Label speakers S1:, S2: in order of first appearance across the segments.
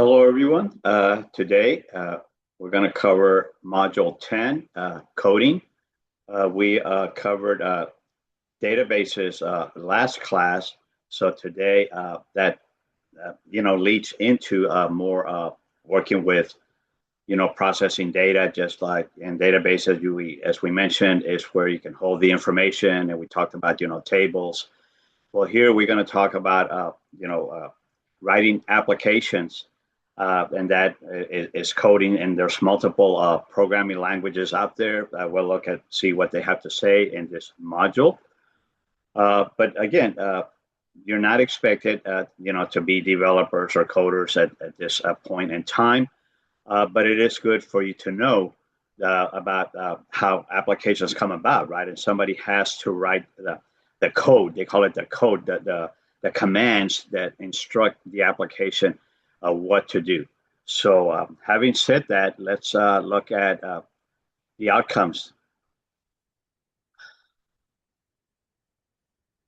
S1: Hello, everyone. Today, we're going to cover Module 10, coding. We covered databases last class. So today, that leads into more working with processing data, just like in databases. As we mentioned, is where you can hold the information, and we talked about tables. Well, here we're going to talk about writing applications, and that is coding. And there's multiple programming languages out there. We'll see what they have to say in this module. But again, you're not expected, to be developers or coders at this point in time. But it is good for you to know about how applications come about, right? And somebody has to write the code. They call it the code, the commands that instruct the application what to do. So having said that, let's look at the outcomes.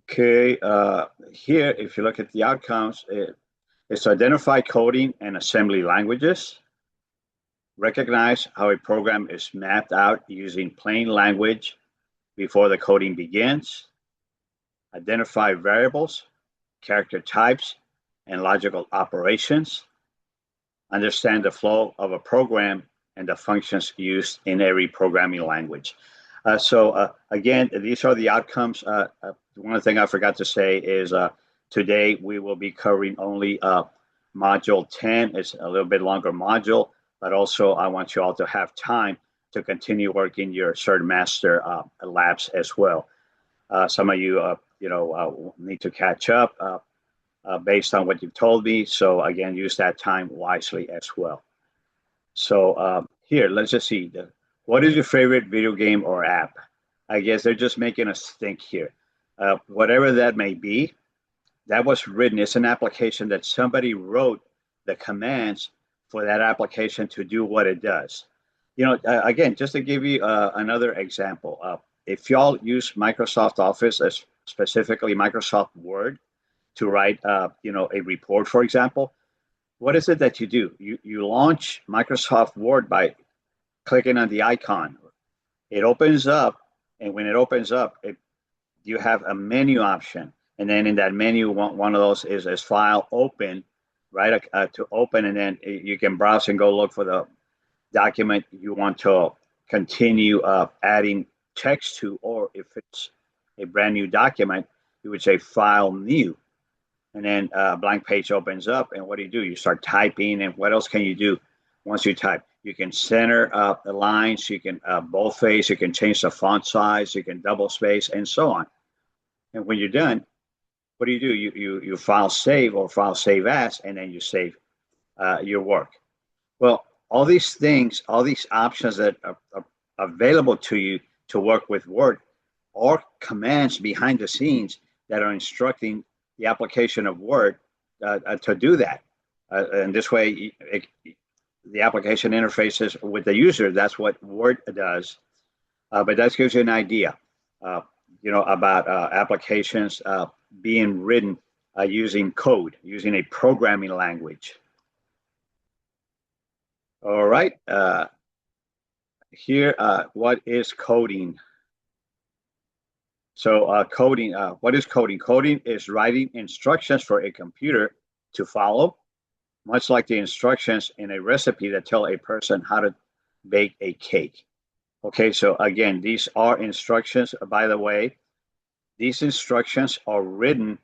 S1: Okay, here, if you look at the outcomes, it's to identify coding and assembly languages, recognize how a program is mapped out using plain language before the coding begins, identify variables, character types, and logical operations, understand the flow of a program and the functions used in every programming language. Again, these are the outcomes. One thing I forgot to say is today we will be covering only Module 10. It's a little bit longer module, but also I want you all to have time to continue working your Cert Master labs as well. Some of you, need to catch up based on what you've told me. So again, use that time wisely as well. So here, let's just see. What is your favorite video game or app? I guess they're just making us think here. Whatever that may be, that was written. It's an application that somebody wrote the commands for that application to do what it does. Again, just to give you another example, if y'all use Microsoft Office, specifically Microsoft Word, to write, a report, for example, what is it that you do? You launch Microsoft Word by clicking on the icon. It opens up, and when it opens up, you have a menu option, and then in that menu, one of those is file open, right? To open, and then you can browse and go look for the document you want to continue adding text to, or if it's a brand new document, you would say File New, and then a blank page opens up, and what do? You start typing, and what else can you do once you type? You can center the lines, you can boldface, you can change the font size, you can double space, and so on. And when you're done, what do? You file save or file save as, and then you save your work. Well, all these things, all these options that are available to you to work with Word are commands behind the scenes that are instructing the application of Word to do that. And this way, the application interfaces with the user. That's what Word does. But that gives you an idea, about applications being written using code, using a programming language. All right. Here, what is coding? So coding, what is coding? Coding is writing instructions for a computer to follow, much like the instructions in a recipe that tell a person how to bake a cake. Okay, so again, these are instructions. By the way, these instructions are written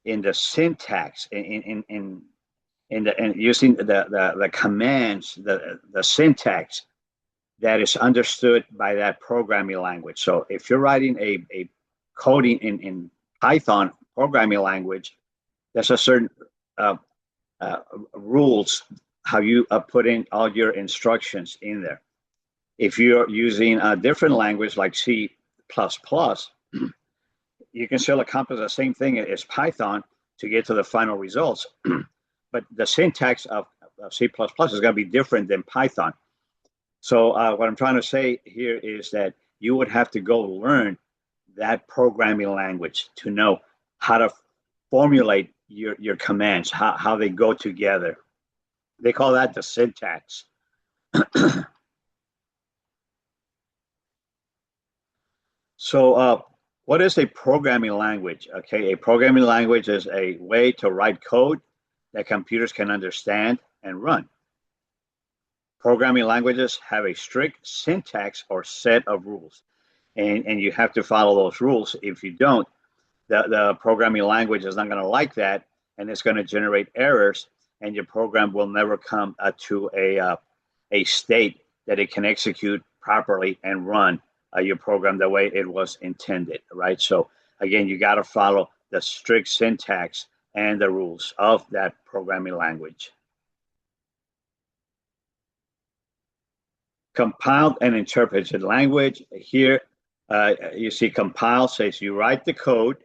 S1: in the syntax, in using the commands, the syntax that is understood by that programming language. So if you're writing a coding in Python programming language, there's a certain rules how you put in all your instructions in there. If you're using a different language like C++, you can still accomplish the same thing as Python to get to the final results. But the syntax of C++ is going to be different than Python. So what I'm trying to say here is that you would have to go learn that programming language to know how to formulate your commands, how they go together. They call that the syntax. So, what is a programming language? Okay, a programming language is a way to write code that computers can understand and run. Programming languages have a strict syntax or set of rules, and you have to follow those rules. If you don't, the programming language is not going to like that, and it's going to generate errors, and your program will never come to a state that it can execute properly and run your program the way it was intended, right? So again, you got to follow the strict syntax and the rules of that programming language. Compiled and interpreted language. Here, you see compile says you write the code.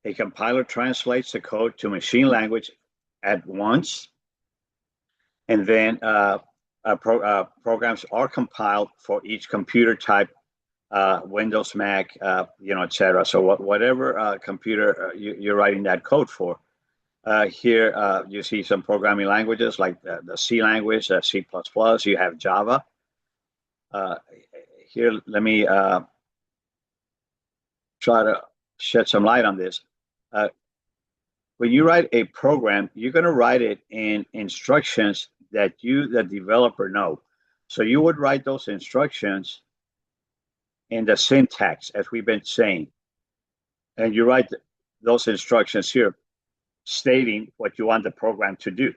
S1: A compiler translates the code to machine language at once, and then programs are compiled for each computer type, Windows, Mac, etc. So whatever computer you're writing that code for. Here you see some programming languages like the C language, C++. You have Java. Here, let me try to shed some light on this. When you write a program, you're going to write it in instructions that you, the developer, know. So you would write those instructions in the syntax, as we've been saying. And you write those instructions here, stating what you want the program to do.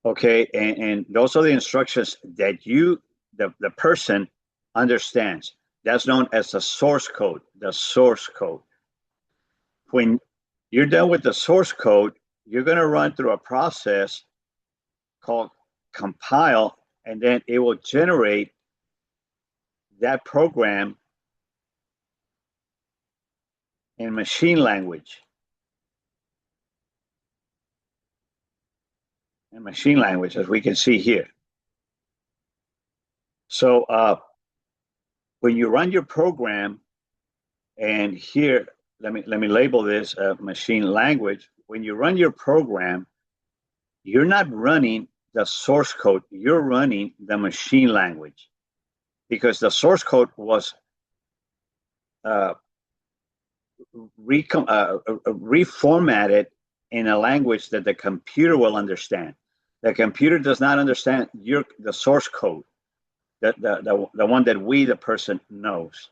S1: Okay, and those are the instructions that you, the person, understands. That's known as the source code, the source code. When you're done with the source code, you're going to run through a process called compile, and then it will generate that program in machine language. In machine language, as we can see here. So when you run your program, and here, let me label this machine language. When you run your program, you're not running the source code, you're running the machine language, because the source code was reformatted in a language that the computer will understand. The computer does not understand the source code, the one that we, the person, knows.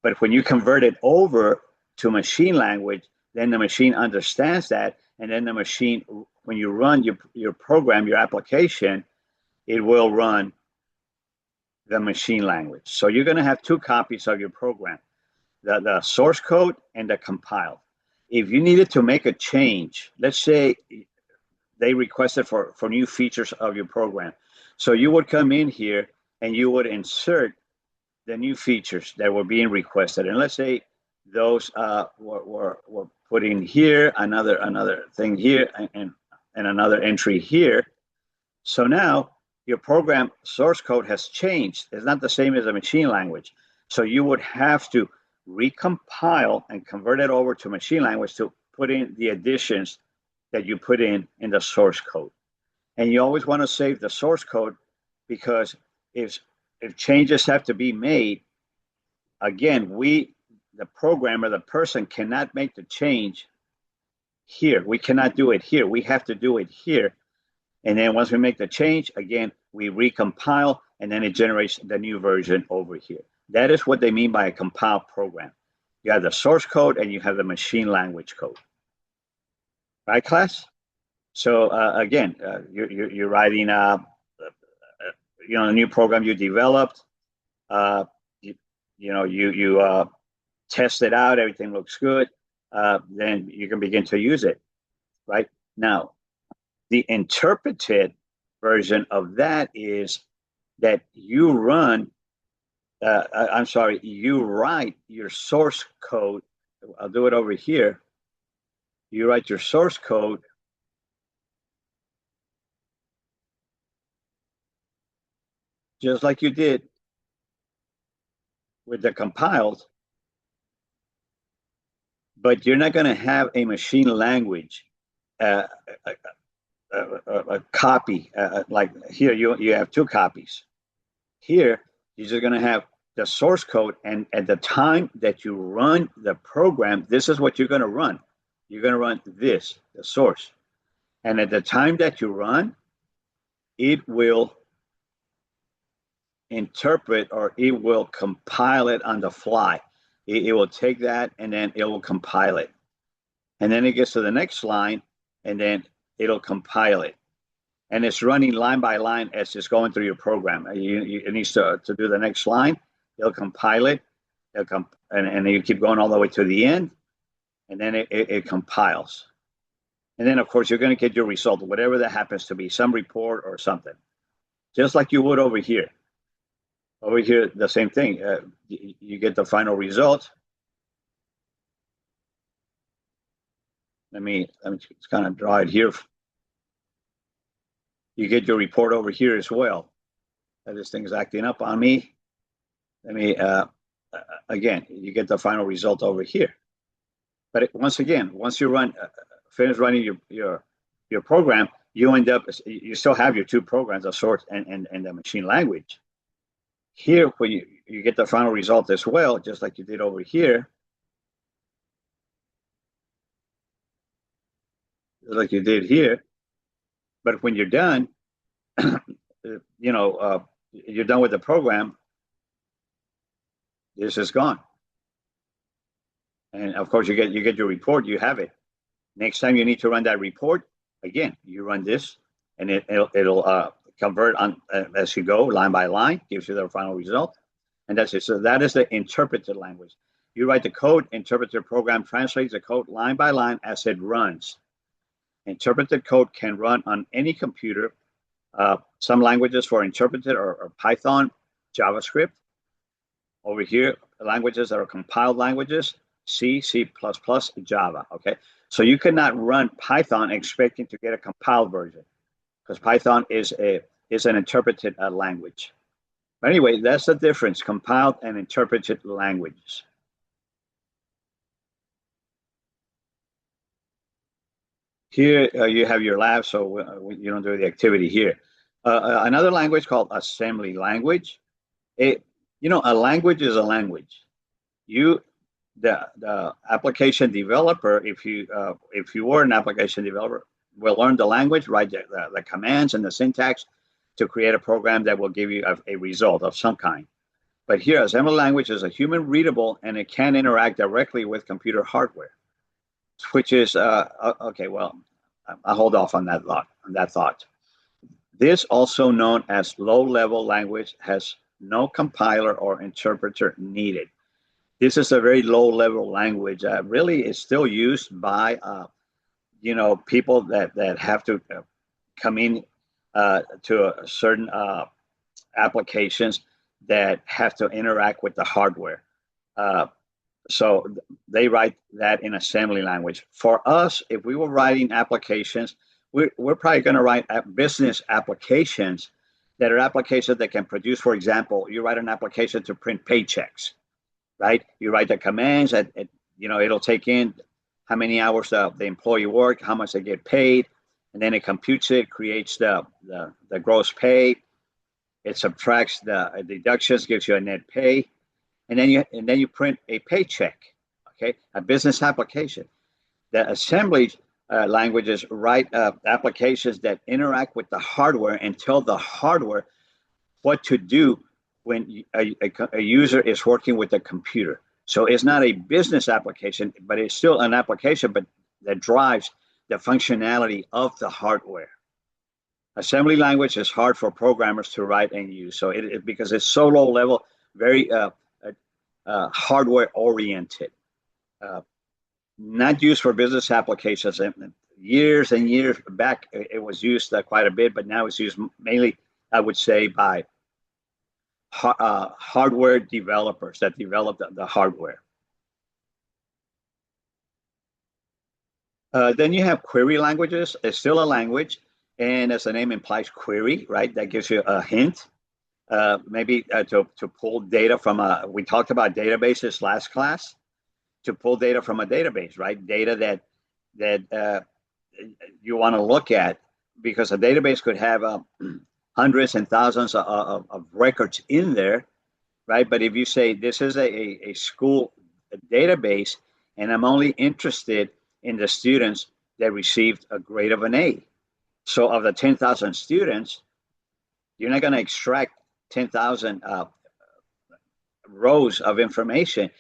S1: But when you convert it over to machine language, then the machine understands that, and then the machine, when you run your program, your application, it will run the machine language. So you're going to have two copies of your program, the source code and the compiled. If you needed to make a change, let's say they requested for new features of your program. So you would come in here and you would insert the new features that were being requested. And let's say those were put in here, another thing here, and another entry here. So now your program source code has changed. It's not the same as a machine language. So you would have to recompile and convert it over to machine language to put in the additions that you put in the source code. And you always want to save the source code, because if changes have to be made, again, the programmer, the person, cannot make the change here. We cannot do it here. We have to do it here. And then once we make the change, again, we recompile, and then it generates the new version over here. That is what they mean by a compiled program. You have the source code and you have the machine language code. Right, class? So again, you're writing a new program you developed. You test it out, everything looks good. Then you can begin to use it. Right now, the interpreted version of that is that you write your source code. I'll do it over here. You write your source code just like you did with the compiled, but you're not going to have a machine language a, a copy. Like here, you have two copies. Here, you're just going to have the source code, and at the time that you run the program, this is what you're going to run. You're going to run this, the source. And at the time that you run, it will interpret, or it will compile it on the fly. It will take that and then it will compile it. And then it gets to the next line and then it'll compile it. And it's running line by line as it's going through your program. It needs to do the next line. It'll compile it. And you keep going all the way to the end. And then it compiles. And then, of course, you're going to get your result, whatever that happens to be, some report or something. Just like you would over here. Over here, the same thing. You get the final result. Let me just kind of draw it here. You get your report over here as well. This thing's acting up on me. Let me, again, you get the final result over here. But once you finish running your program, you end up, you still have your two programs, the source and the machine language. Here, where you get the final result as well, just like you did over here, just like you did here. But when you're done, you're done with the program, this is gone. And of course, you get your report, you have it. Next time you need to run that report, again, you run this, and it'll convert on as you go, line by line, gives you the final result, and that's it. So that is the interpreted language. You write the code, interpreted program translates the code line by line as it runs. Interpreted code can run on any computer. Some languages for interpreted are Python, JavaScript. Over here, languages that are compiled languages, C, C++, Java, okay? So you cannot run Python expecting to get a compiled version, because Python is an interpreted language. But anyway, that's the difference, compiled and interpreted languages. Here you have your lab, so you don't do the activity here. Another language called assembly language. A language is a language. The application developer, if you were an application developer, will learn the language, write the commands and the syntax to create a program that will give you a result of some kind. But here, assembly language is a human readable, and it can interact directly with computer hardware, which is okay. Well, I'll hold off on that thought. This, also known as low-level language, has no compiler or interpreter needed. This is a very low-level language. Really, is still used by people that have to come in to a certain applications that have to interact with the hardware. So they write that in assembly language. For us, if we were writing applications, we're probably going to write business applications that are applications that can produce, for example, you write an application to print paychecks, right? You write the commands that, it'll take in how many hours the employee worked, how much they get paid, and then it computes it, creates the gross pay. It subtracts the deductions, gives you a net pay. And then you print a paycheck, okay? A business application. The assembly languages write applications that interact with the hardware and tell the hardware what to do when a user is working with a computer. So it's not a business application, but it's still an application, but that drives the functionality of the hardware. Assembly language is hard for programmers to write and use. So because it's so low level, very hardware oriented, not used for business applications. And years and years back, it was used quite a bit, but now it's used mainly, I would say, by hardware developers that develop the hardware. Then you have query languages. It's still a language, and as the name implies, query, right? That gives you a hint. Maybe to pull data from we talked about databases last class, to pull data from a database, right? Data that you want to look at, because a database could have hundreds and thousands of records in there, right? But if you say this is a school database and I'm only interested in the students that received a grade of an A. So of the 10,000 students, you're not going to extract 10,000 rows of information.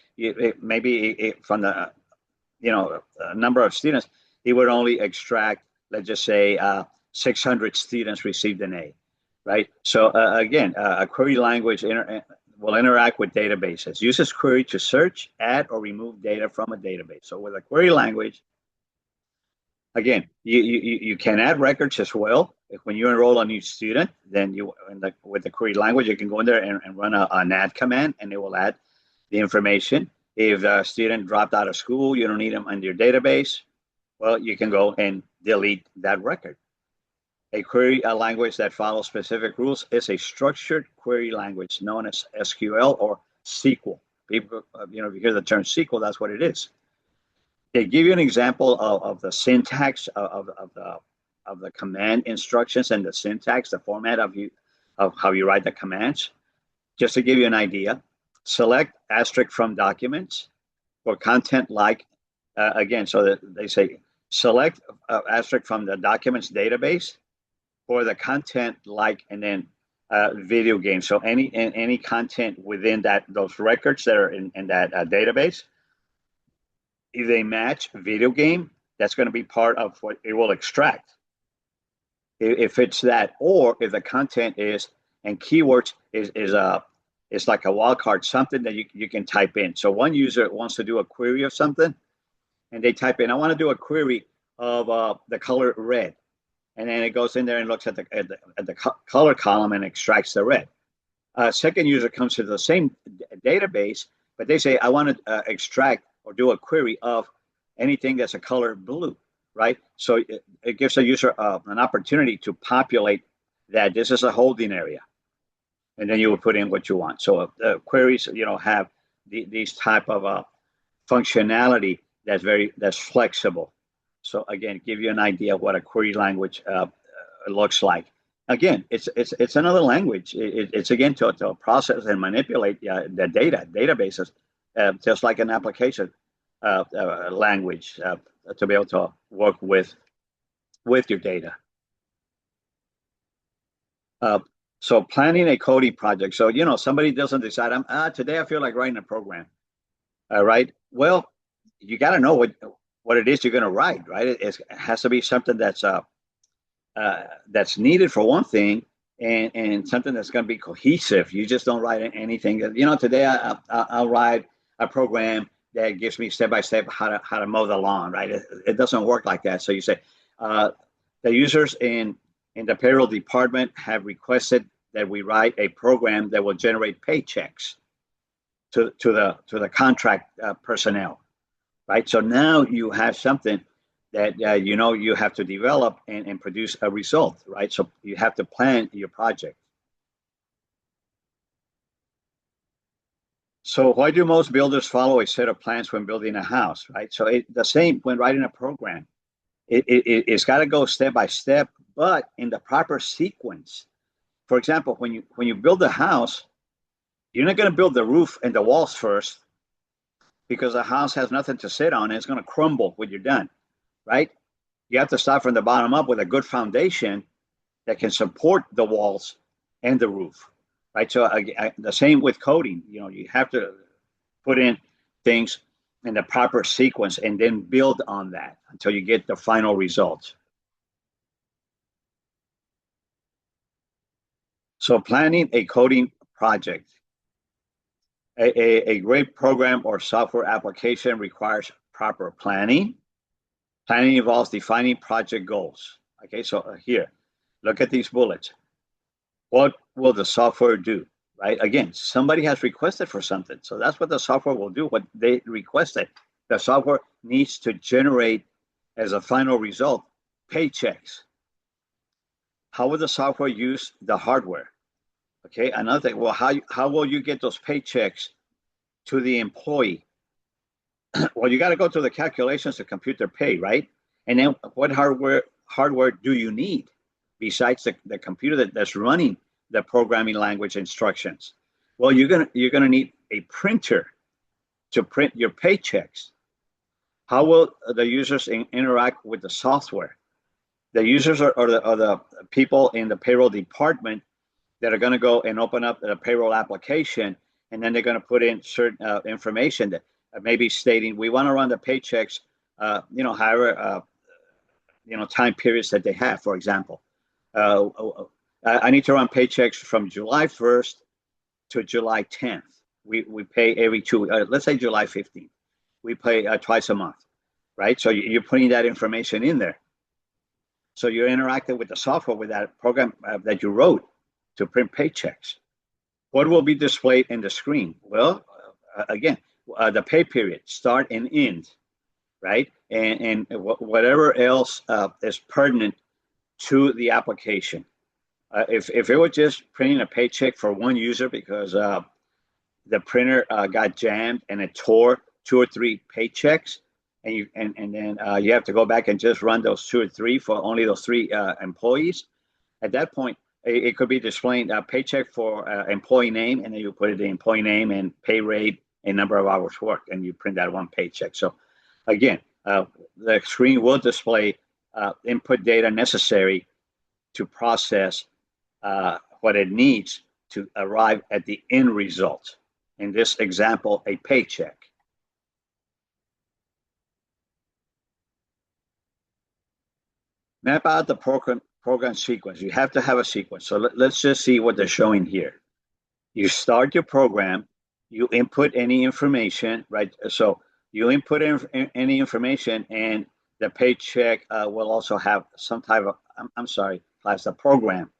S1: Maybe from the number of students, it would only extract, let's just say, 600 students received an A, right? So again, a query language will interact with databases, uses query to search, add, or remove data from a database. So with a query language, again, you can add records as well. When you enroll a new student, then with the query language, you can go in there and run an add command, and it will add the information. If a student dropped out of school, you don't need them in your database, well, you can go and delete that record. A query language that follows specific rules is a structured query language known as SQL or SQL. People, if you hear the term SQL, that's what it is. They give you an example of the syntax of the command instructions and the syntax, the format of how you write the commands. Just to give you an idea, select asterisk from documents for content like, again, so that they say select asterisk from the documents database for the content like, and then video games. So any content within those records that are in that database, if they match video game, that's going to be part of what it will extract. If it's that, or if the content is, and keywords is like a wildcard, something that you can type in. So one user wants to do a query of something, and they type in, I want to do a query of the color red. And then it goes in there and looks at the color column and extracts the red. Second user comes to the same database, but they say, I want to extract or do a query of anything that's a color blue, right? So it gives a user an opportunity to populate that this is a holding area. And then you will put in what you want. So queries, have these type of functionality that's flexible. So again, give you an idea of what a query language looks like. Again, it's another language. It's again to process and manipulate the databases, just like an application language to be able to work with your data. So planning a coding project. So somebody doesn't decide, today I feel like writing a program. Right? Well, you got to know what it is you're going to write, right? It has to be something that's needed for one thing, and something that's going to be cohesive. You just don't write anything. Today I'll write a program that gives me step by step how to mow the lawn, right? It doesn't work like that. So you say the users in the payroll department have requested that we write a program that will generate paychecks to the contract personnel. Right. So now you have something that you have to develop and produce a result. Right. So you have to plan your project. So why do most builders follow a set of plans when building a house? Right. So the same when writing a program. It's got to go step by step, but in the proper sequence. For example, when you build a house, you're not going to build the roof and the walls first, because the house has nothing to sit on and it's going to crumble when you're done, right? You have to start from the bottom up with a good foundation that can support the walls and the roof, right? So the same with coding. You have to put in things in the proper sequence and then build on that until you get the final results. So planning a coding project. A great program or software application requires proper planning. Planning involves defining project goals. Okay, so here, look at these bullets. What will the software do? Right? Again, somebody has requested for something. So that's what the software will do, what they requested. The software needs to generate, as a final result, paychecks. How will the software use the hardware? Okay, another thing, well, how will you get those paychecks to the employee? Well, you got to go to the calculations to compute their pay, right? And then what hardware do you need besides the computer that's running the programming language instructions? Well, you're gonna need a printer to print your paychecks. How will the users interact with the software? The users are the people in the payroll department that are going to go and open up the payroll application, and then they're going to put in certain information that maybe stating we want to run the paychecks, however, time periods that they have. For example, I need to run paychecks from July 1st to July 10th. We pay every let's say July 15th. We pay twice a month, right? So you're putting that information in there. So you're interacting with the software with that program that you wrote to print paychecks. What will be displayed in the screen? Well, again, the pay period, start and end, right? And whatever else is pertinent to the application. If it was just printing a paycheck for one user because the printer got jammed and it tore 2 or 3 paychecks, and then you have to go back and just run those 2 or 3 for only those 3 employees. At that point, it could be displaying a paycheck for employee name, and then you put the employee name and pay rate and number of hours worked, and you print that one paycheck. So again, the screen will display input data necessary to process what it needs to arrive at the end result. In this example, a paycheck. Map out the program sequence. You have to have a sequence. So let's just see what they're showing here. You start your program, you input any information, right? So you input any information, and the paycheck will also have some type of, I'm sorry, class, the program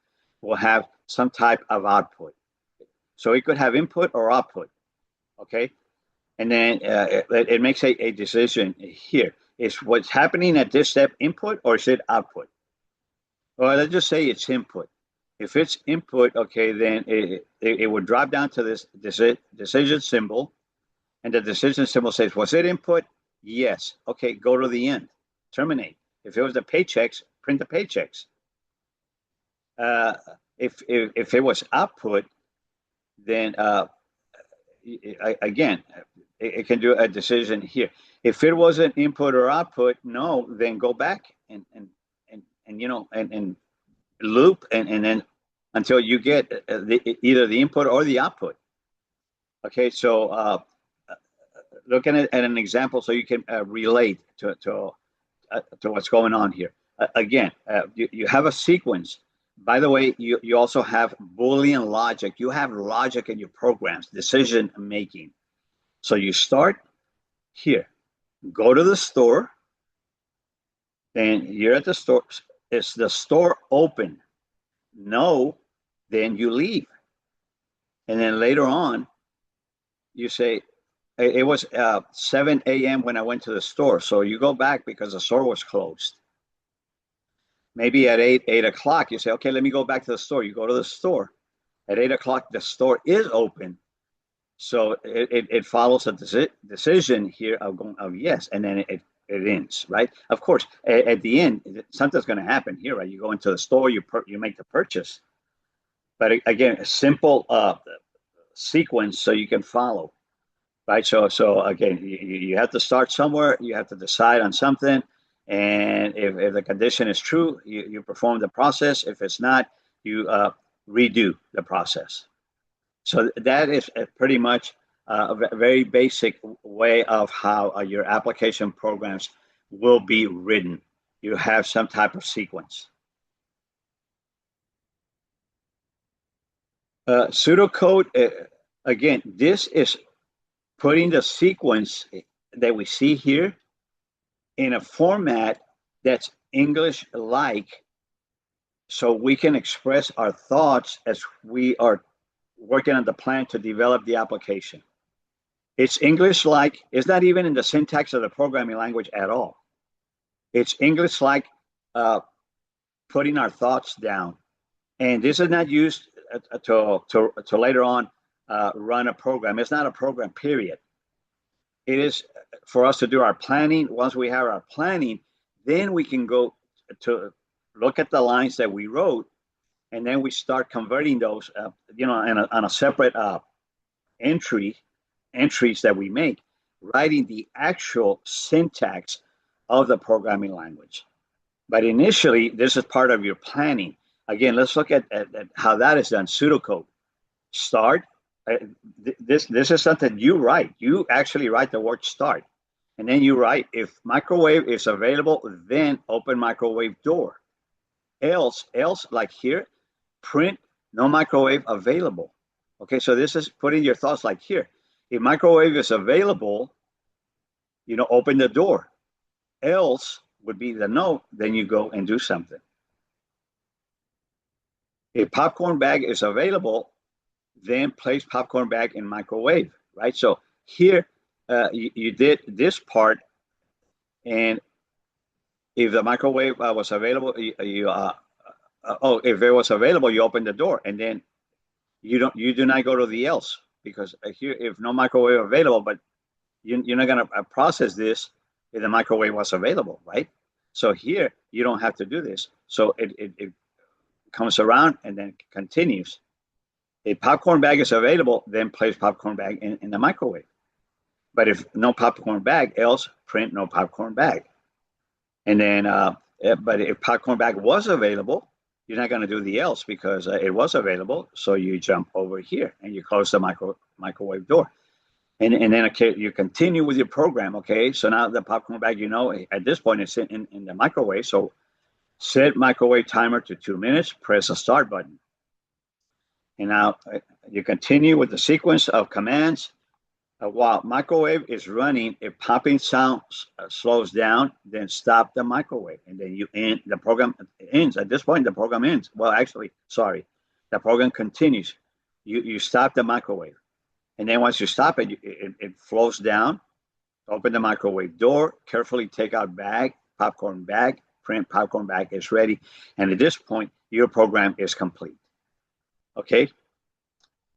S1: will have some type of output. So it could have input or output, okay? And then it makes a decision here. Is what's happening at this step input or is it output? Well, let's just say it's input. If it's input, okay, then it would drop down to this decision symbol, and the decision symbol says, was it input? Yes. Okay, go to the end, terminate. If it was the paychecks, print the paychecks. If it was output, then again, it can do a decision here. If it wasn't input or output, no, then go back and loop and then until you get either the input or the output. Okay, so looking at an example so you can relate to what's going on here. Again, you have a sequence. By the way, you also have Boolean logic. You have logic in your programs, decision making. So you start here, go to the store, and you're at the store. Is the store open? No, then you leave. And then later on, you say, it was 7 a.m. when I went to the store. So you go back because the store was closed. Maybe at 8 o'clock, you say, okay, let me go back to the store. You go to the store. At 8 o'clock, the store is open. So it follows a decision here of yes, and then it ends, right? Of course, at the end, something's going to happen here, right? You go into the store, you make the purchase. But again, a simple sequence so you can follow, right? So again, you have to start somewhere. You have to decide on something. And if the condition is true, you perform the process. If it's not, you redo the process. So that is pretty much a very basic way of how your application programs will be written. You have some type of sequence. Pseudocode, again, this is putting the sequence that we see here in a format that's English-like, so we can express our thoughts as we are working on the plan to develop the application. It's English-like. It's not even in the syntax of the programming language at all. It's English-like, putting our thoughts down. And this is not used to later on run a program. It's not a program, period. It is for us to do our planning. Once we have our planning, Then we can go to look at the lines that we wrote, and then we start converting those, on a separate entries that we make, writing the actual syntax of the programming language. But initially, this is part of your planning. Again, let's look at how that is done. Pseudocode. Start. This is something you write. You actually write the word start. And then you write, if microwave is available, then open microwave door. Else, like here, print no microwave available. Okay, so this is putting your thoughts like here. If microwave is available, open the door. Else would be the no, then you go and do something. If popcorn bag is available, then place popcorn bag in microwave, right? So here you did this part, and if the microwave was available, if it was available, you open the door, and then you do not go to the else, because here, if no microwave available, but you're not going to process this if the microwave was available, right? So here you don't have to do this. So it comes around and then continues. If popcorn bag is available, then place popcorn bag in the microwave. But if no popcorn bag, else print no popcorn bag. And then, but if popcorn bag was available, you're not going to do the else because it was available. So you jump over here and you close the microwave door. And then, okay, you continue with your program. Okay, so now the popcorn bag, at this point it's in the microwave. So set microwave timer to 2 minutes, press the start button. And now you continue with the sequence of commands. While microwave is running, if popping sound slows down, then stop the microwave. And then the program ends. At this point, the program ends. Well, actually, sorry, the program continues. You stop the microwave. And then once you stop it, it flows down. Open the microwave door, carefully take out bag, popcorn bag, print popcorn bag is ready. And at this point, your program is complete. Okay,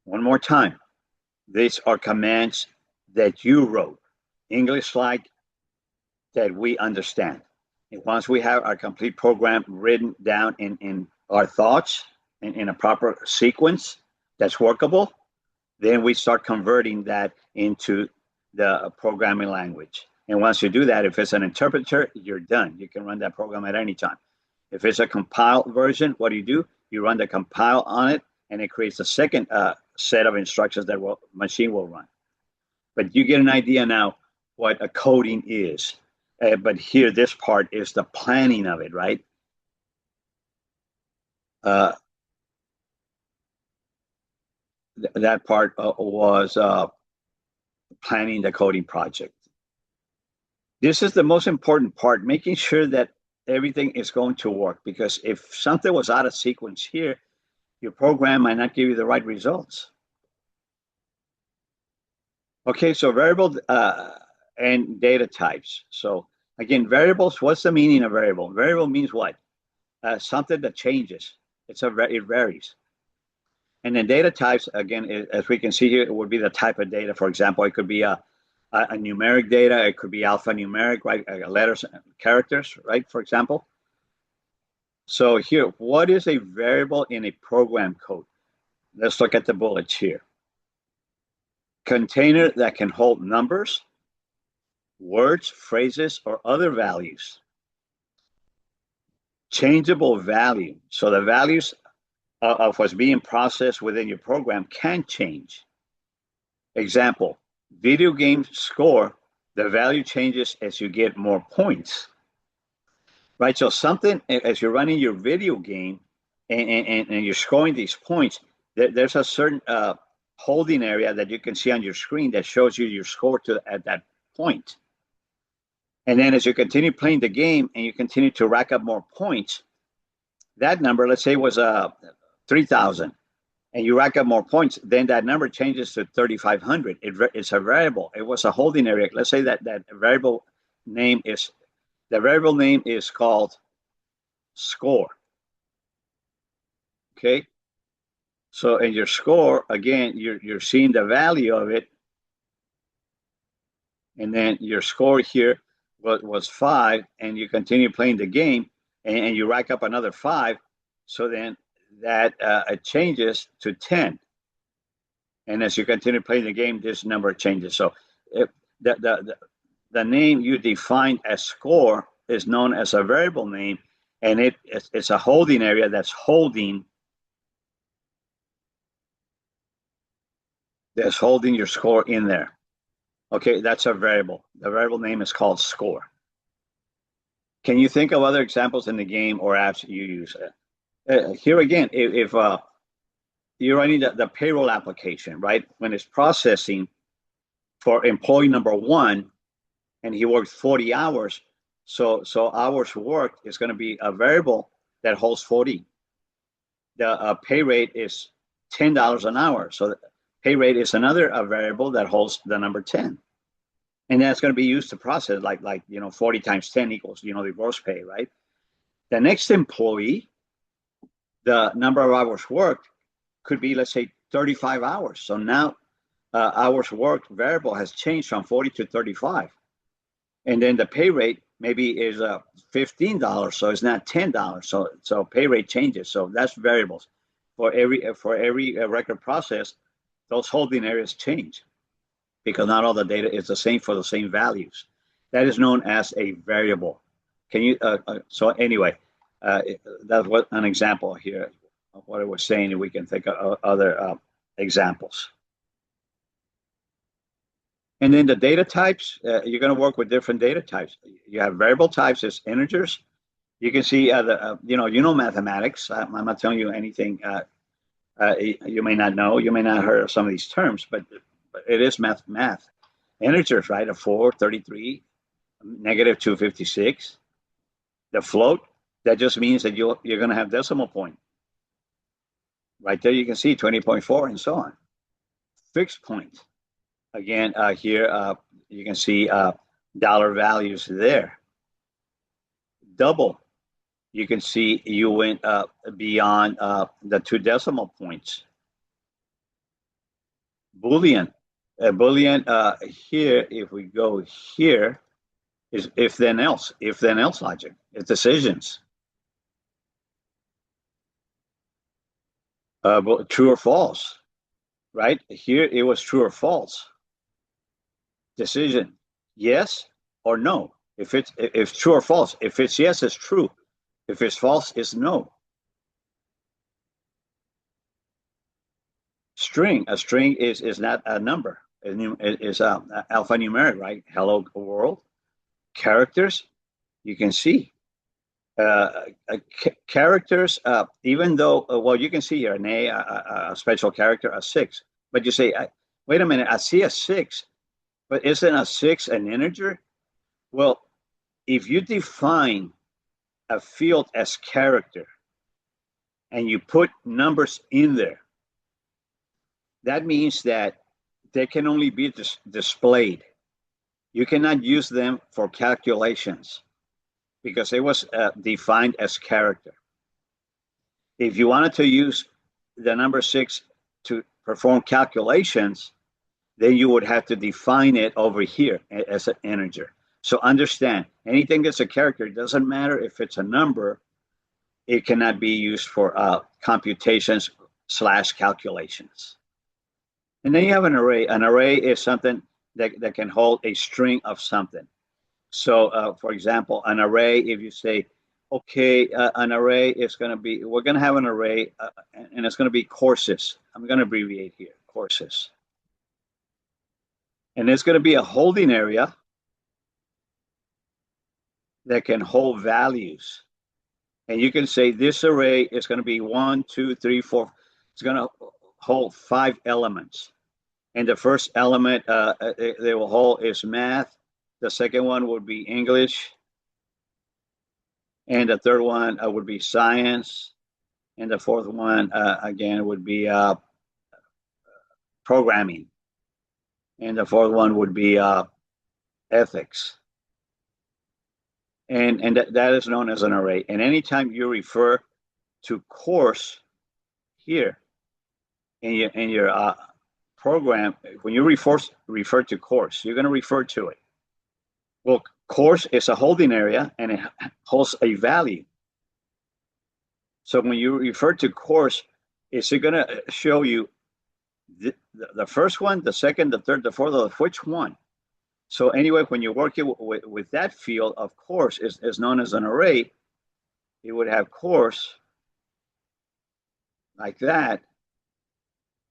S1: one more time. These are commands that you wrote, English-like, that we understand. And once we have our complete program written down in our thoughts in a proper sequence that's workable, then we start converting that into the programming language. And once you do that, if it's an interpreter, you're done. You can run that program at any time. If it's a compiled version, what do? You run the compile on it, and it creates a second set of instructions that machine will run. But you get an idea now what a coding is. But here, this part is the planning of it, right? That part was planning the coding project. This is the most important part, making sure that everything is going to work, because if something was out of sequence here, your program might not give you the right results. Okay, so variable and data types. So again, variables, what's the meaning of variable? Variable means what? Something that changes. It varies. And then data types, again, as we can see here, it would be the type of data. For example, it could be a numeric data. It could be alphanumeric, right? Letters, characters, right? For example. So here, what is a variable in a program code? Let's look at the bullets here. Container that can hold numbers, words, phrases, or other values. Changeable value. So the values of what's being processed within your program can change. Example, video game score, the value changes as you get more points. Right, so something, as you're running your video game and you're scoring these points, there's a certain holding area that you can see on your screen that shows you your score at that point. And then as you continue playing the game and you continue to rack up more points, that number, let's say, was 3,000, and you rack up more points, then that number changes to 3,500. It's a variable. It was a holding area. Let's say that variable name is, the variable name is called score. Okay. So in your score, again, you're seeing the value of it. And then your score here was 5, and you continue playing the game, and you rack up another 5, so then that it changes to 10. And as you continue playing the game, this number changes. So if the name you define as score is known as a variable name, and it's a holding area that's holding your score in there. Okay, that's a variable. The variable name is called score. Can you think of other examples in the game or apps you use? Here again, if you're running the payroll application, right? When it's processing for employee number 1, and he worked 40 hours, so hours worked is going to be a variable that holds 40. The pay rate is $10 an hour, so the pay rate is another variable that holds the number 10. And that's going to be used to process like 40 times 10 equals the gross pay, right? The next employee, the number of hours worked could be, let's say, 35 hours. So now hours worked variable has changed from 40 to 35. And then the pay rate maybe is $15, so it's not $10. So pay rate changes. So that's variables. For every record process, those holding areas change, because not all the data is the same for the same values. That is known as a variable. Can you? So anyway, that's what an example here of what I was saying, and we can think of other examples. And then the data types, you're going to work with different data types. You have variable types as integers. You can see mathematics. I'm not telling you anything you may not know. You may not have heard of some of these terms, but it is math. Integers, right? A 4, 33, negative 256. The float, that just means that you're going to have decimal point. Right there you can see 20.4 and so on. Fixed point. Again, here you can see dollar values there. Double, you can see you went beyond the 2 decimal points. Boolean. Boolean here, if we go here, is if then else logic. It's decisions. True or false, right? Here it was true or false. Decision, yes or no. If it's true or false. If it's yes, it's true. If it's false, it's no. String. A string is not a number. It is alphanumeric, right? Hello world. Characters, you can see. Characters, even though, well, you can see here an a special character, a 6. But you say, wait a minute, I see a 6, but isn't a 6 an integer? Well, if you define a field as character and you put numbers in there, that means that they can only be displayed. You cannot use them for calculations because it was defined as character. If you wanted to use the number 6 to perform calculations, then you would have to define it over here as an integer. So understand, anything that's a character, it doesn't matter if it's a number, it cannot be used for computations / calculations. And then you have an array. An array is something that can hold a string of something. So, for example, an array, if you say, okay, an array is going to be, we're going to have an array, and it's going to be courses. I'm going to abbreviate here, courses. And it's going to be a holding area that can hold values. And you can say this array is going to be 1, 2, 3, 4. It's going to hold 5 elements. And the first element they will hold is math. The second one would be English. And the third one would be science. And the fourth one, again, would be programming. And the fourth one would be ethics. And that is known as an array. And anytime you refer to course here in your program, when you refer to course, you're going to refer to it. Well, Course is a holding area and it holds a value. So when you refer to course, is it going to show you the first one, the second, the third, the fourth, which one? So anyway, when you're working with that field, of course, is known as an array, it would have course like that.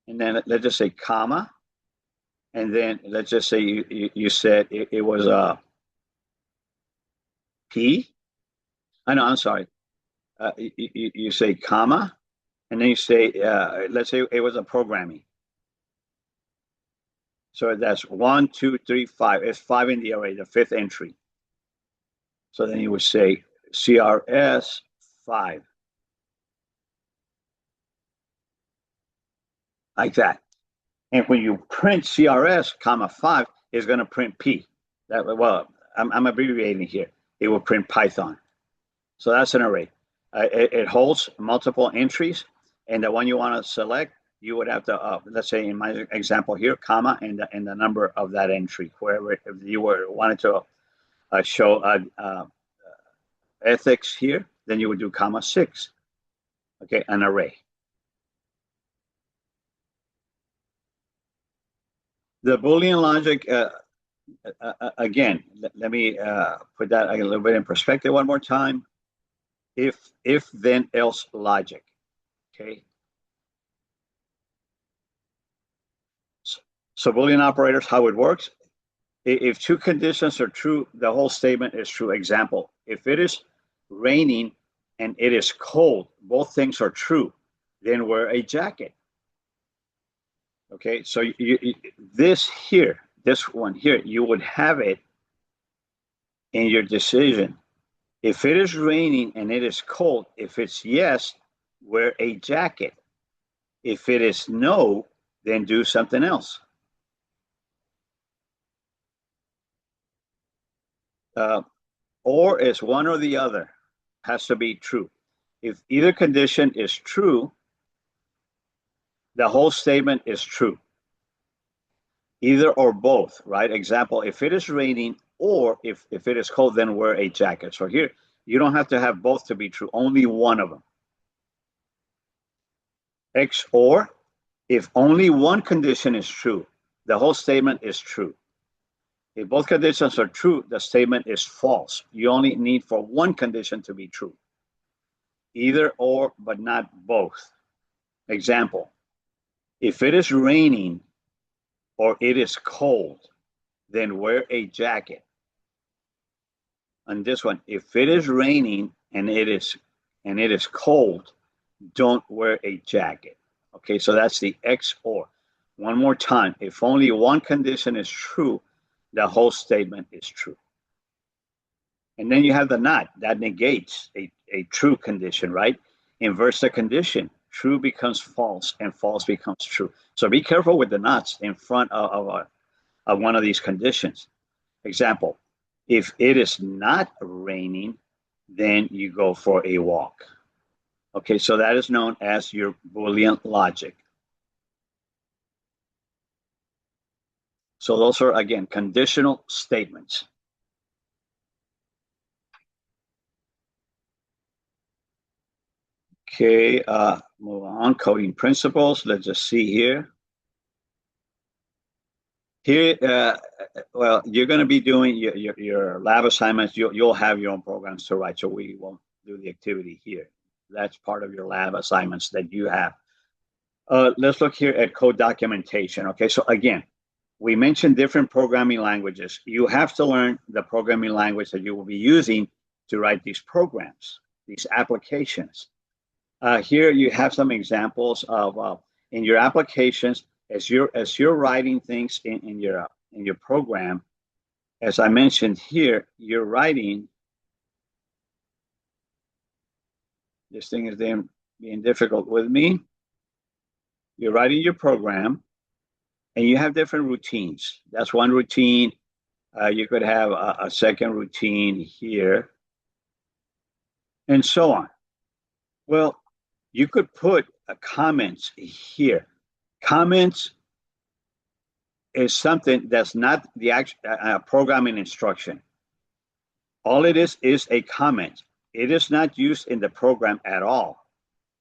S1: And then let's just say comma. And then let's just say you said it was a P. I know, I'm sorry. You say comma, and then you say, let's say it was a programming. So that's 1, 2, 3, 5. It's 5 in the array, the fifth entry. So then you would say CRS 5. Like that. And when you print CRS, comma 5, it's going to print P. Well, I'm abbreviating here. It will print Python. So that's an array. It holds multiple entries, and the one you want to select, you would have to, let's say in my example here, comma, and the number of that entry. Wherever, if you wanted to show ethics here, then you would do comma 6. Okay, an array. The Boolean logic, again, let me put that a little bit in perspective one more time. If then else logic, okay? So Boolean operators, how it works, if two conditions are true, the whole statement is true. Example, if it is raining and it is cold, both things are true, then wear a jacket. Okay, so this one here, you would have it in your decision. If it is raining and it is cold, if it's yes, wear a jacket. If it is no, then do something else. Or is one or the other, has to be true. If either condition is true, the whole statement is true. Either or both, right? Example, if it is raining or if it is cold, then wear a jacket. So here, you don't have to have both to be true, only one of them. XOR, if only one condition is true, the whole statement is true. If both conditions are true, the statement is false. You only need for one condition to be true. Either or, but not both. Example, if it is raining or it is cold, then wear a jacket. On this one, if it is raining and it is cold, don't wear a jacket. Okay, so that's the XOR. One more time, if only one condition is true, the whole statement is true. And then you have the not, that negates a true condition, right? Inverse the condition, true becomes false and false becomes true. So be careful with the nots in front of one of these conditions. Example, if it is not raining, then you go for a walk. Okay, so that is known as your Boolean logic. So those are, again, conditional statements. Okay, move on, coding principles. Let's just see here. Here, well, you're going to be doing your lab assignments. You'll have your own programs to write, so we won't do the activity here. That's part of your lab assignments that you have. Let's look here at code documentation. Okay, so again, we mentioned different programming languages. You have to learn the programming language that you will be using to write these programs, these applications. Here you have some examples of in your applications as you're writing things in your program. As I mentioned here, you're writing. This thing is being difficult with me. You're writing your program, and you have different routines. That's one routine. You could have a second routine here, and so on. Well, you could put comments here. Comments is something that's not the actual programming instruction. All it is a comment. It is not used in the program at all.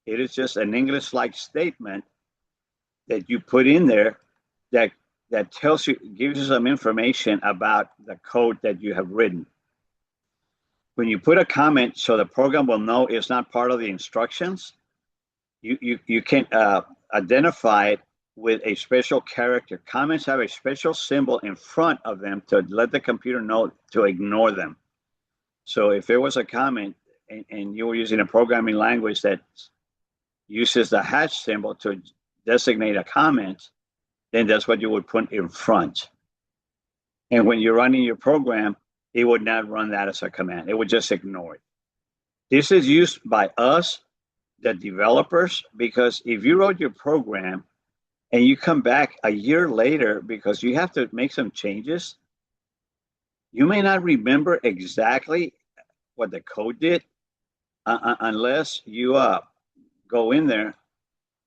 S1: It is just an English-like statement that you put in there that tells you, gives you some information about the code that you have written. When you put a comment, so the program will know it's not part of the instructions, you can identify it with a special character. Comments have a special symbol in front of them to let the computer know to ignore them. So if it was a comment and you were using a programming language that uses the hash symbol to designate a comment, then that's what you would put in front. And when you're running your program, it would not run that as a command. It would just ignore it. This is used by us, the developers, because if you wrote your program and you come back a year later because you have to make some changes, you may not remember exactly what the code did unless you go in there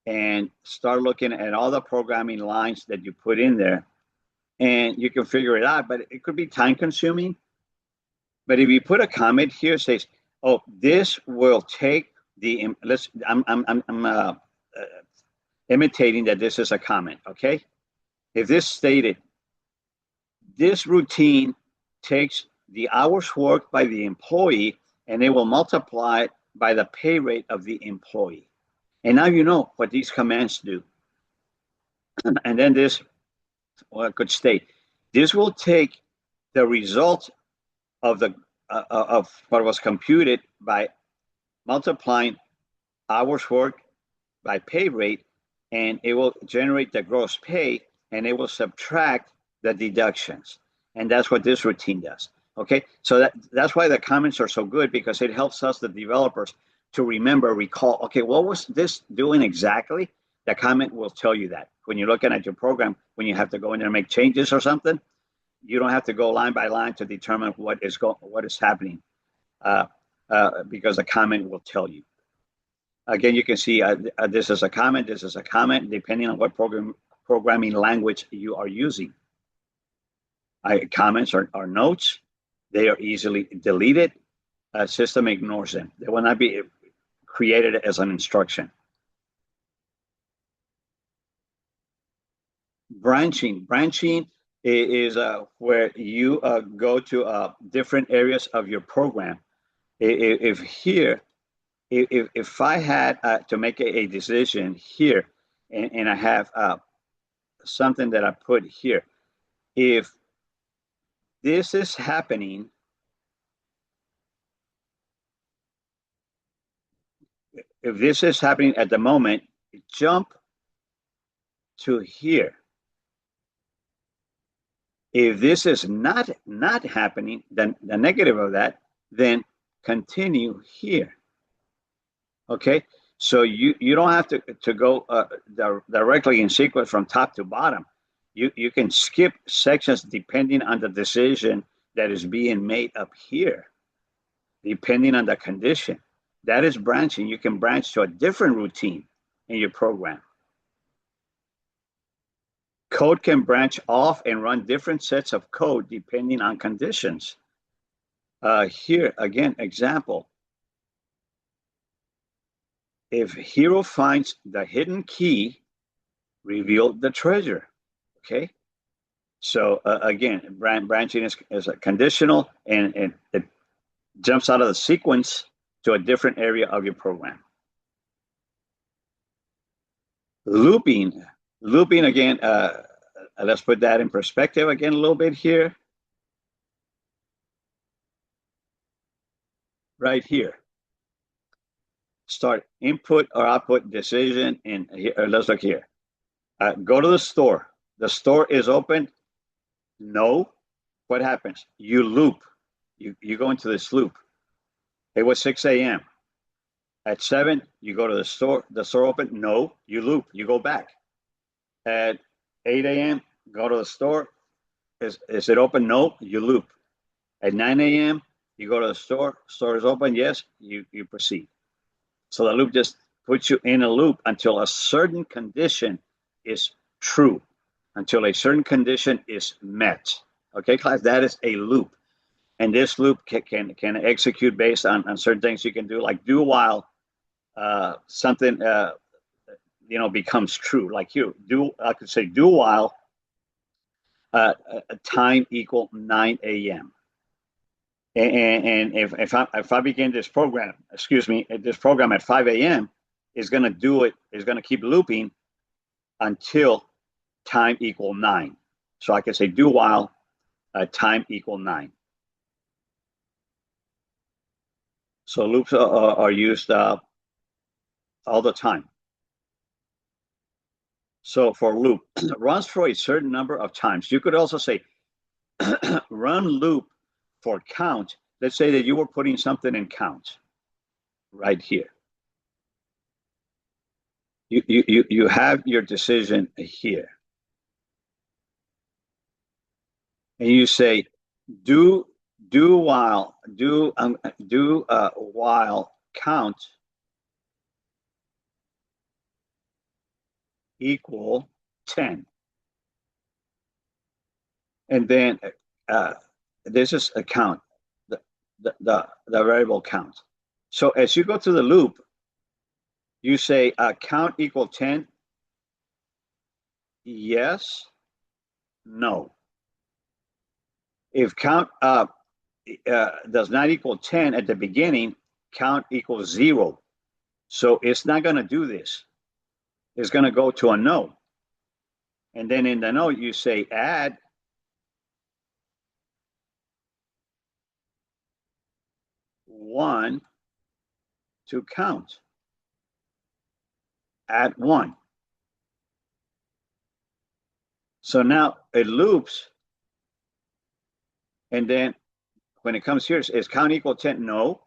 S1: and start looking at all the programming lines that you put in there, and you can figure it out. But it could be time consuming. But if you put a comment here, says, "Oh, this will take the I'm imitating that this is a comment." Okay, if this stated, this routine takes the hours worked by the employee and it will multiply by the pay rate of the employee. And now you know what these commands do. And then this, well, I could state, this will take the result of the of what was computed by multiplying hours worked by pay rate, and it will generate the gross pay, and it will subtract the deductions. And that's what this routine does. Okay, so that's why the comments are so good, because it helps us, the developers, to recall, okay, what was this doing exactly? The comment will tell you that. When you're looking at your program, when you have to go in there and make changes or something, you don't have to go line by line to determine what is happening, because the comment will tell you. Again, you can see this is a comment, this is a comment, depending on what programming language you are using. Comments are notes. They are easily deleted. System ignores them. They will not be created as an instruction. Branching is where you go to different areas of your program. If I had to make a decision here, and I have something that I put here, if this is happening, at the moment, jump to here. If this is not happening, then the negative of that, then continue here. Okay, so you don't have to go directly in sequence from top to bottom. You can skip sections depending on the decision that is being made up here, depending on the condition. That is branching. You can branch to a different routine in your program. Code can branch off and run different sets of code depending on conditions. Here, again, example. If hero finds the hidden key, reveal the treasure. Okay, so again, branching is a conditional, and it jumps out of the sequence to a different area of your program. Looping again, let's put that in perspective again a little bit here. Right here. Start input or output decision, and here, let's look here. Go to the store. The store is open. No. What happens? You loop. You go into this loop. It was 6 a.m. At 7, you go to the store. The store open. No. You loop. You go back. At 8 a.m., go to the store. Is it open? No. You loop. At 9 a.m., you go to the store. Store is open. Yes. You proceed. So the loop just puts you in a loop until a certain condition is true, until a certain condition is met. Okay, class, that is a loop. and this loop can execute based on certain things you can do, like do while something becomes true. Like I could say do while time equal 9 a.m. And if I begin this program, this program at 5 a.m. is going to do it, is going to keep looping until time equal 9. So I can say do while time equal 9. So loops are used all the time. So for loop, runs for a certain number of times. You could also say run loop for count. Let's say that you were putting something in count right here. You have your decision here. And you say do while count equal 10. And then this is a count, the variable count. So as you go through the loop, you say count equal 10, yes, no. If count does not equal 10 at the beginning, count equals 0. So it's not going to do this. It's going to go to a no. And then in the no, you say add one to count. Add 1. So now it loops. And then when it comes here, is count equal 10? No.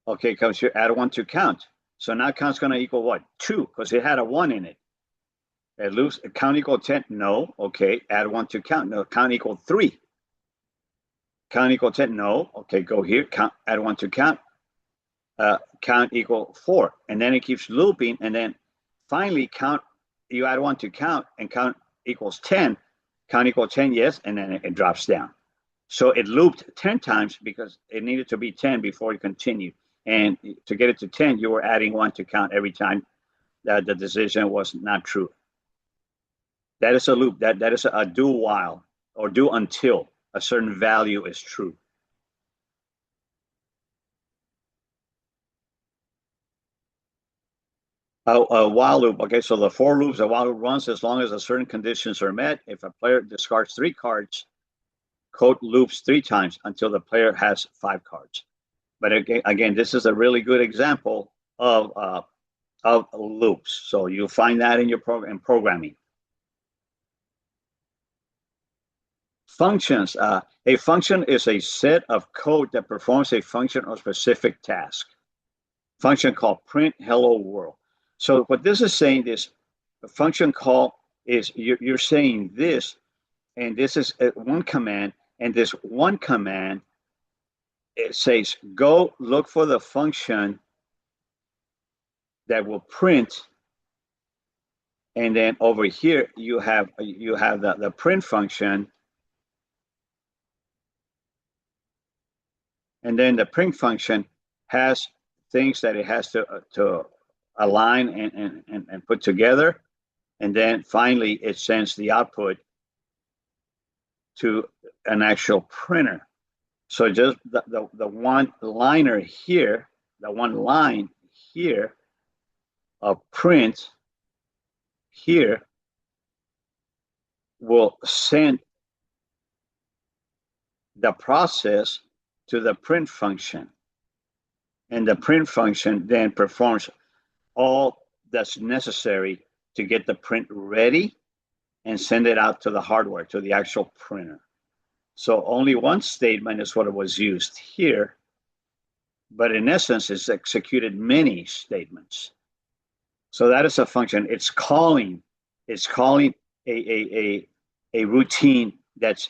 S1: Okay, it comes here, add 1 to count. So now count's going to equal what? 2, because it had a 1 in it. It loops, count equal 10? No. Okay, add 1 to count. No, count equal 3. Count equal 10? No. Okay, go here, count, add 1 to count. Count equal 4. And then it keeps looping. And then finally, count, you add 1 to count, and count equals 10. Count equal 10, yes, and then it drops down. So it looped 10 times because it needed to be 10 before it continued. And to get it to 10, you were adding 1 to count every time that the decision was not true. That is a loop. That is a do while or do until a certain value is true. A while loop. Okay, so the for loops, a while loop runs as long as a certain conditions are met. If a player discards 3 cards, code loops 3 times until the player has 5 cards. But again, this is a really good example of loops. So you'll find that in your programming. Functions. A function is a set of code that performs a function or specific task. Function called print hello world. So what this is saying is a function call is you're saying this, and this is one command, and this one command, it says go look for the function that will print, and then over here you have the print function, and then the print function has things that it has to align and put together, and then finally it sends the output to an actual printer. So just the one liner here, the one line here of print here will send the process to the print function. And the print function then performs all that's necessary to get the print ready and send it out to the hardware, to the actual printer. So only one statement is what was used here, but in essence, it's executed many statements. So that is a function. It's calling a routine that's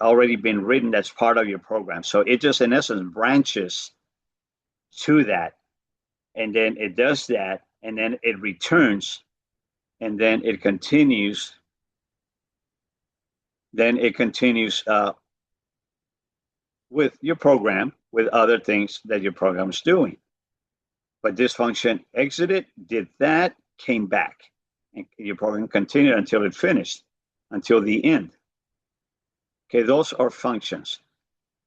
S1: already been written, that's part of your program. So it just, in essence, branches to that, and then it does that, and then it returns, and then it continues. Then it continues with your program with other things that your program is doing. But this function exited, did that, came back. And your program continued until it finished, until the end. Okay, those are functions.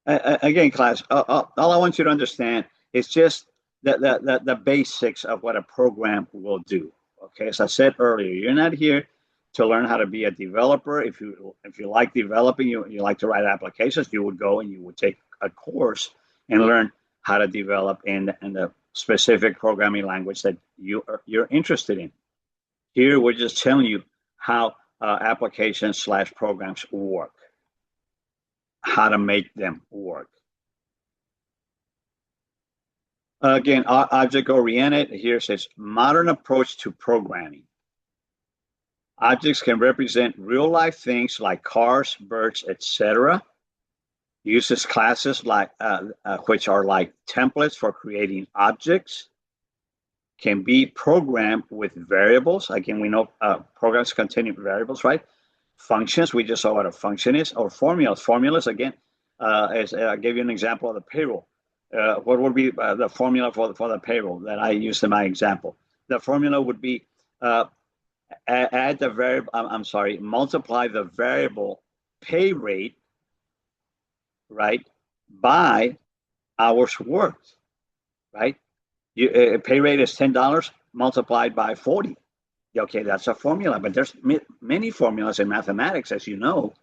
S1: Again, class, all I want you to understand is just the basics of what a program will do. Okay, as I said earlier, you're not here to learn how to be a developer. If you like developing, you like to write applications, you would go and you would take a course and learn how to develop in the specific programming language that you're interested in. Here, we're just telling you how applications/programs work, how to make them work. Again, object-oriented, here says modern approach to programming. Objects can represent real-life things like cars, birds, etc. Uses classes like which are like templates for creating objects. Can be programmed with variables. Again, we know programs contain variables, right? Functions, we just saw what a function is, or formulas. Formulas, again, as I gave you an example of the payroll. What would be the formula for the payroll that I used in my example? The formula would be add the variable, multiply the variable pay rate, right, by hours worked, right? Pay rate is $10 multiplied by 40. Okay, that's a formula, but there's many formulas in mathematics, as you know.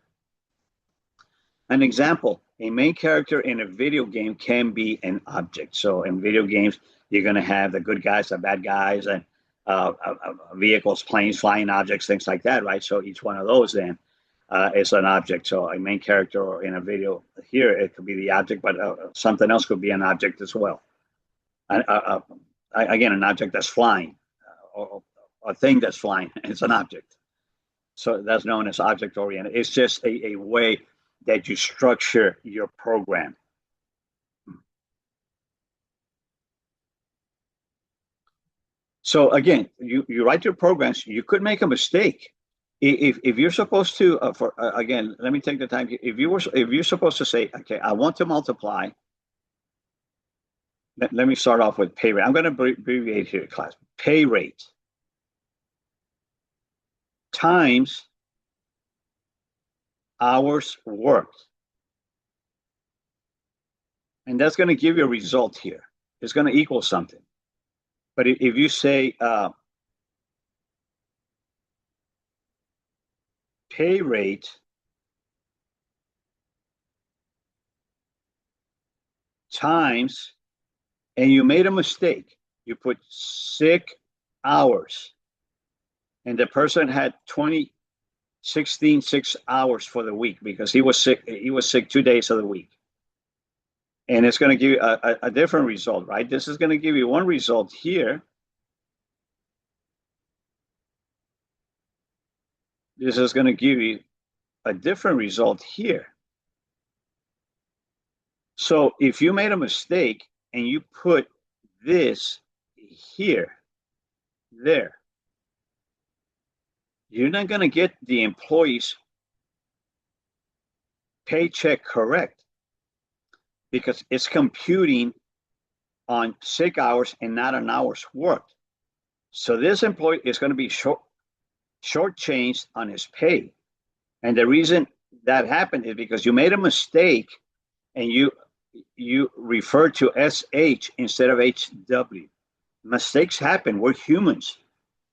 S1: An example, a main character in a video game can be an object. So in video games, you're going to have the good guys, the bad guys, and vehicles, planes, flying objects, things like that, right? So each one of those then is an object. So a main character in a video here, it could be the object, but something else could be an object as well. Again, an object that's flying, or a thing that's flying, it's an object. So that's known as object-oriented. It's just a way that you structure your program. So again, you write your programs, you could make a mistake. If you're supposed to, again, let me take the time. If you're supposed to say, okay, I want to multiply. Let me start off with pay rate. I'm going to abbreviate here, class. Pay rate times hours worked. And that's going to give you a result here. It's going to equal something. But if you say pay rate times, and you made a mistake, you put sick hours, and the person had 6 hours for the week because he was sick. He was sick 2 days of the week. And it's going to give you a different result, right? This is going to give you one result here. This is going to give you a different result here. So if you made a mistake and you put this here, there, you're not going to get the employee's paycheck correct because it's computing on sick hours and not on hours worked. So this employee is going to be shortchanged on his pay. And the reason that happened is because you made a mistake and you referred to SH instead of HW. Mistakes happen. We're humans.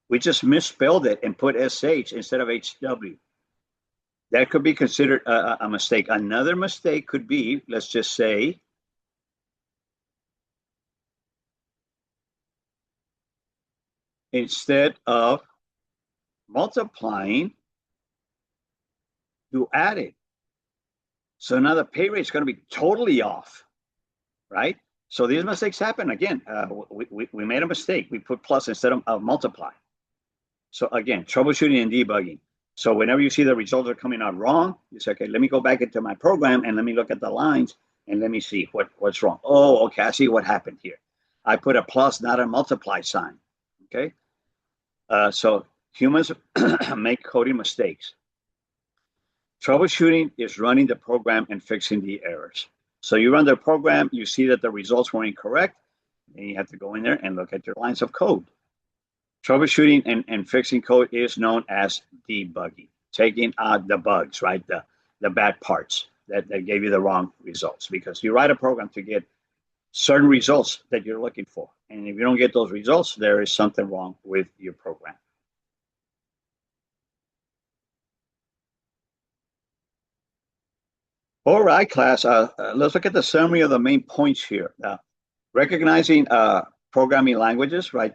S1: We just misspelled it and put SH instead of HW. That could be considered a mistake. Another mistake could be, let's just say, instead of multiplying, you added. So now the pay rate is going to be totally off, right? So these mistakes happen. Again, we made a mistake. We put plus instead of multiply. So again, troubleshooting and debugging. So whenever you see the results are coming out wrong, you say, okay, let me go back into my program and let me look at the lines and let me see what's wrong. Oh, okay, I see what happened here. I put a plus, not a multiply sign, okay? So humans make coding mistakes. Troubleshooting is running the program and fixing the errors. So you run the program, you see that the results were incorrect, and you have to go in there and look at your lines of code. Troubleshooting and fixing code is known as debugging, taking out the bugs, right? The bad parts that gave you the wrong results, because you write a program to get certain results that you're looking for. And if you don't get those results, there is something wrong with your program. All right, class, let's look at the summary of the main points here. Recognizing programming languages, right?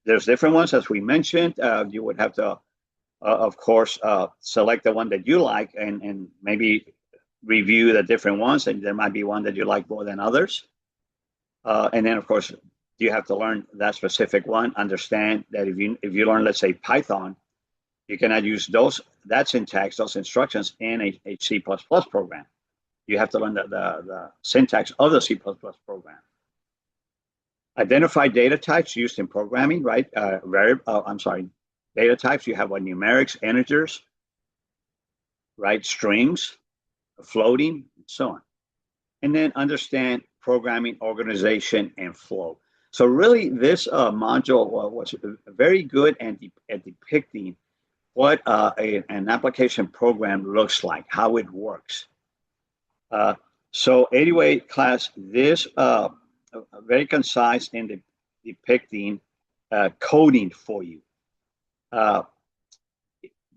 S1: There's different ones, as we mentioned. You would have to, of course, select the one that you like and maybe review the different ones. And there might be one that you like more than others. And then, of course, you have to learn that specific one. Understand that if you learn, let's say, Python, you cannot use that syntax, those instructions in a C++ program. You have to learn the syntax of the C++ program. Identify data types used in programming, right? Data types. You have what, numerics, integers, right? Strings, floating, and so on. And then understand programming organization and flow. So really, this module was very good at depicting what an application program looks like, how it works. So anyway, class, this very concise in depicting coding for you.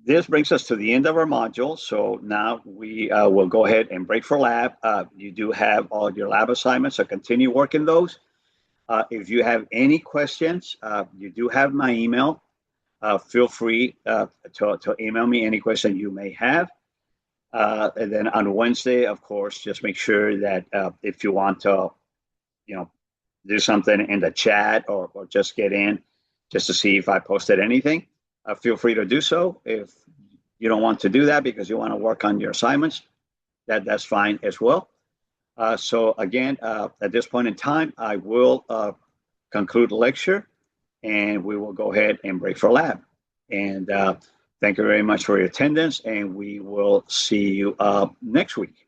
S1: This brings us to the end of our module. So now we will go ahead and break for lab. You do have all your lab assignments, so continue working those. If you have any questions, you do have my email. Feel free to email me any question you may have. And then on Wednesday, of course, just make sure that if you want to, do something in the chat or just get in just to see if I posted anything, feel free to do so. If you don't want to do that because you want to work on your assignments, that's fine as well. So again, at this point in time, I will conclude the lecture and we will go ahead and break for lab. And thank you very much for your attendance, and we will see you next week.